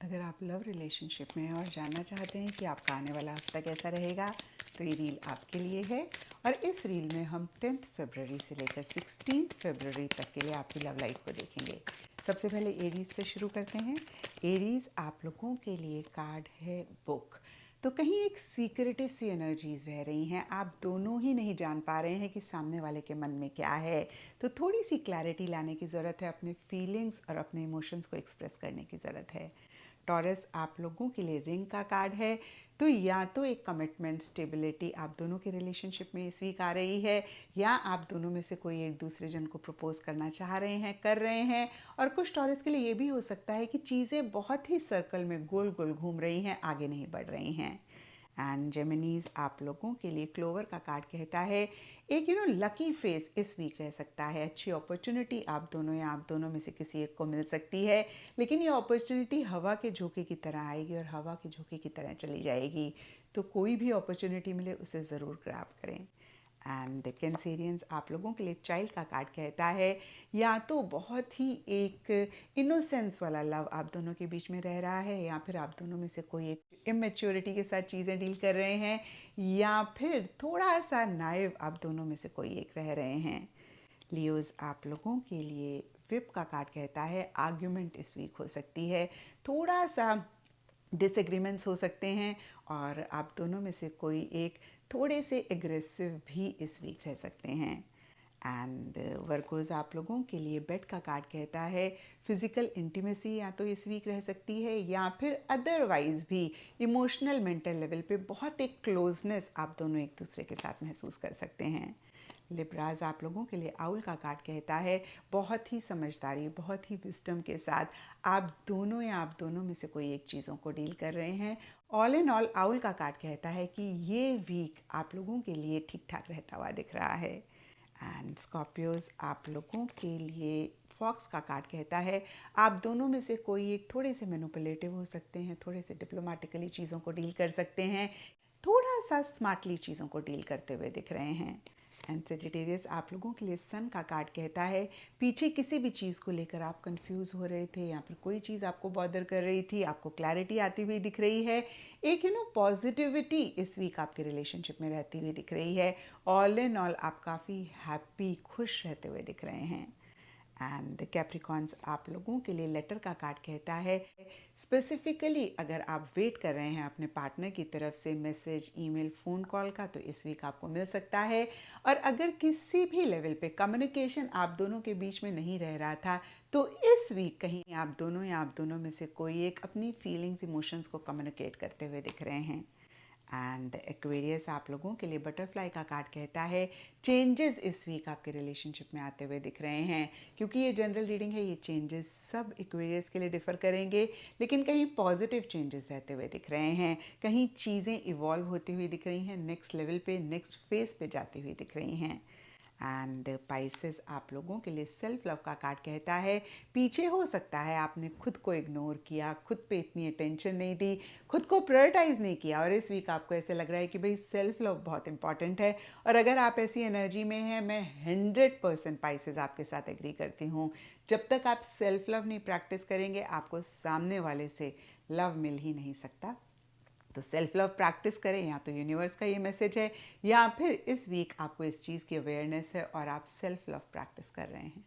अगर आप love relationship में हैं और जानना चाहते हैं कि आपका आने वाला हफ्ता कैसा रहेगा तो ये रील आपके लिए है। और इस रील में हम 10 फरवरी से लेकर 16 फरवरी तक के लिए आपकी लव लाइफ को देखेंगे। सबसे पहले एरीज से शुरू करते हैं। एरीज आप लोगों के लिए कार्ड है बुक। तो कहीं एक सीक्रेटिव सी एनर्जीज रह रही हैं, आप दोनों ही नहीं जान पा रहे हैं कि सामने वाले के मन में क्या है। तो थोड़ी सी क्लैरिटी लाने की ज़रूरत है, अपने फीलिंग्स और अपने इमोशंस को एक्सप्रेस करने की ज़रूरत है। टॉरस आप लोगों के लिए रिंग का कार्ड है। तो या तो एक कमिटमेंट स्टेबिलिटी आप दोनों के रिलेशनशिप में इस वीक आ रही है, या आप दोनों में से कोई एक दूसरे जन को प्रपोज करना चाह रहे हैं, कर रहे हैं। और कुछ टॉरस के लिए ये भी हो सकता है कि चीज़ें बहुत ही सर्कल में गोल गोल घूम रही हैं, आगे नहीं बढ़ रही हैं। एंड जेमिनीज आप लोगों के लिए क्लोवर का कार्ड कहता है एक लकी फेस इस वीक रह सकता है। अच्छी अपॉर्चुनिटी आप दोनों या आप दोनों में से किसी एक को मिल सकती है, लेकिन ये अपॉर्चुनिटी हवा के झोंके की तरह आएगी और हवा के झोंके की तरह चली जाएगी। तो कोई भी अपॉर्चुनिटी मिले उसे ज़रूर ग्रैब करें। एंड कैंसेरियंस आप लोगों के लिए चाइल्ड का कार्ड कहता है या तो बहुत ही एक इनोसेंस वाला लव आप दोनों के बीच में रह रहा है, या फिर आप दोनों में से कोई एक इमेच्योरिटी के साथ चीज़ें डील कर रहे हैं, या फिर थोड़ा सा नाइव आप दोनों में से कोई एक रह रहे हैं। लियोज आप लोगों के लिए विप का कार्ड कहता है आर्ग्यूमेंट इस वीक हो सकती है, थोड़ा सा डिसएग्रीमेंट्स हो सकते हैं, और आप दोनों में से कोई एक थोड़े से एग्रेसिव भी इस वीक रह सकते हैं। एंड वर्कोज आप लोगों के लिए बेड का कार्ड कहता है फिजिकल इंटीमेसी या तो इस वीक रह सकती है, या फिर अदरवाइज भी इमोशनल मेंटल लेवल पे बहुत एक क्लोजनेस आप दोनों एक दूसरे के साथ महसूस कर सकते हैं। लिब्राज आप लोगों के लिए आउल का कार्ड कहता है बहुत ही समझदारी, बहुत ही विस्डम के साथ आप दोनों या आप दोनों में से कोई एक चीज़ों को डील कर रहे हैं। ऑल इन ऑल आउल का कार्ड कहता है कि ये वीक आप लोगों के लिए ठीक ठाक रहता हुआ दिख रहा है। एंड स्कॉर्पियोज आप लोगों के लिए फॉक्स का कार्ड कहता है आप दोनों में से कोई एक थोड़े से मैनिपुलेटिव हो सकते हैं, थोड़े से डिप्लोमेटिकली चीज़ों को डील कर सकते हैं, थोड़ा सा स्मार्टली चीज़ों को डील करते हुए दिख रहे हैं। एंड सेजिटेरियस आप लोगों के लिए सन का कार्ड कहता है पीछे किसी भी चीज़ को लेकर आप कंफ्यूज हो रहे थे, या फिर कोई चीज़ आपको बॉदर कर रही थी, आपको क्लैरिटी आती हुई दिख रही है। एक पॉजिटिविटी इस वीक आपके रिलेशनशिप में रहती हुई दिख रही है। ऑल इन ऑल आप काफ़ी हैप्पी, खुश रहते हुए दिख रहे हैं। एंड कैप्रिकॉन्स आप लोगों के लिए लेटर का कार्ड कहता है स्पेसिफिकली अगर आप वेट कर रहे हैं अपने पार्टनर की तरफ से मैसेज, ईमेल, फ़ोन कॉल का, तो इस वीक आपको मिल सकता है। और अगर किसी भी लेवल पे कम्युनिकेशन आप दोनों के बीच में नहीं रह रहा था, तो इस वीक कहीं आप दोनों या आप दोनों में से कोई एक अपनी फीलिंग्स, इमोशंस को कम्युनिकेट करते हुए दिख रहे हैं। एंड एक्वेरियस आप लोगों के लिए बटरफ्लाई का कार्ड कहता है चेंजेस इस वीक आपके रिलेशनशिप में आते हुए दिख रहे हैं। क्योंकि ये जनरल रीडिंग है, ये चेंजेस सब एक्वेरियस के लिए डिफ़र करेंगे, लेकिन कहीं पॉजिटिव चेंजेस रहते हुए दिख रहे हैं, कहीं चीज़ें इवॉल्व होती हुई दिख रही हैं, नेक्स्ट लेवल पे, नेक्स्ट फेज पे जाती हुई दिख रही हैं। एंड पाइसेस आप लोगों के लिए सेल्फ लव का कार्ड कहता है पीछे हो सकता है आपने खुद को इग्नोर किया, खुद पे इतनी अटेंशन नहीं दी, खुद को प्रायोरिटाइज नहीं किया, और इस वीक आपको ऐसे लग रहा है कि भाई सेल्फ लव बहुत इंपॉर्टेंट है। और अगर आप ऐसी एनर्जी में हैं, मैं 100% पाइसेस आपके साथ एग्री करती हूँ। जब तक आप सेल्फ लव नहीं प्रैक्टिस करेंगे, आपको सामने वाले से लव मिल ही नहीं सकता। तो सेल्फ लव प्रैक्टिस करें, या तो यूनिवर्स का ये मैसेज है, या फिर इस वीक आपको इस चीज़ की अवेयरनेस है और आप सेल्फ लव प्रैक्टिस कर रहे हैं।